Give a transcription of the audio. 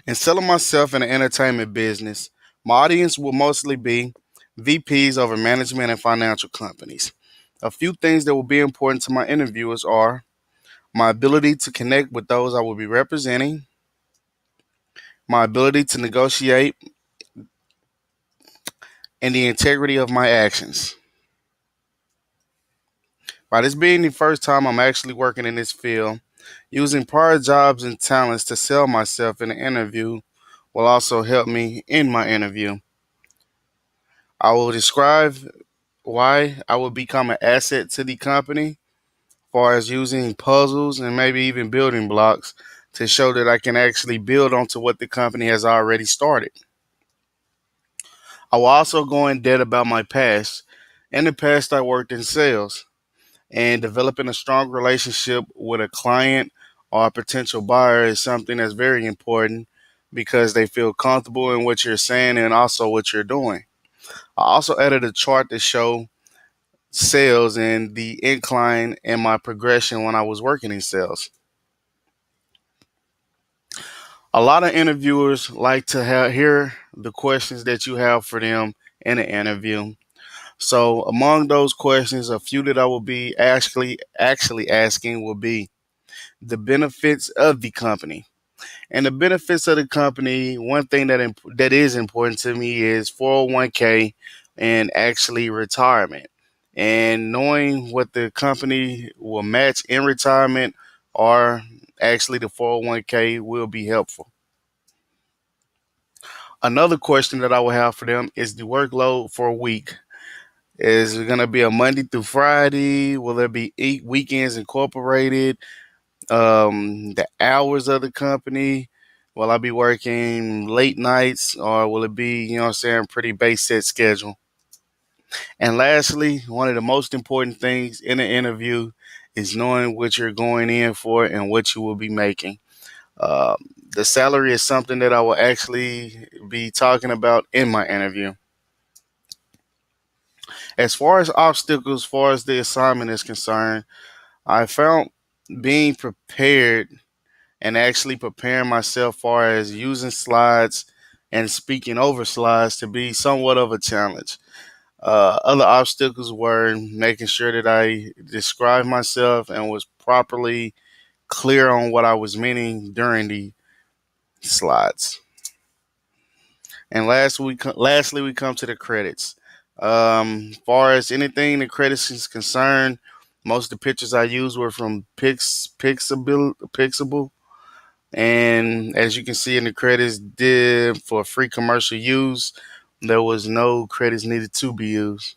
And selling myself in the entertainment business, my audience will mostly be VPs over management and financial companies. A few things that will be important to my interviewers are my ability to connect with those I will be representing, my ability to negotiate, and the integrity of my actions. By this being the first time I'm actually working in this field, using prior jobs and talents to sell myself in an interview will also help me in my interview. I will describe why I will become an asset to the company, as far as using puzzles and maybe even building blocks to show that I can actually build onto what the company has already started. I will also go in depth about my past. In the past, I worked in sales, and developing a strong relationship with a client or a potential buyer is something that's very important because they feel comfortable in what you're saying and also what you're doing. I also added a chart to show sales and the incline in my progression when I was working in sales. A lot of interviewers like to hear the questions that you have for them in an interview. So among those questions, a few that I will be actually asking will be the benefits of the company. And the benefits of the company, one thing that is important to me is 401k and actually retirement. And knowing what the company will match in retirement or actually the 401k will be helpful. Another question that I will have for them is the workload for a week. Is it going to be a Monday through Friday? Will there be 8 weekends incorporated? The hours of the company. Will I be working late nights or will it be, what I'm saying, pretty base set schedule? And lastly, one of the most important things in an interview is knowing what you're going in for and what you will be making. Uh, the salary is something that I will actually be talking about in my interview. As far as obstacles, as far as the assignment is concerned, I found being prepared and actually preparing myself far as using slides and speaking over slides to be somewhat of a challenge. Other obstacles were making sure that I described myself and was properly clear on what I was meaning during the slides. And lastly, we come to the credits. Far as anything the credits is concerned, most of the pictures I used were from Pixable. And as you can see in the credits, did for free commercial use, there was no credits needed to be used.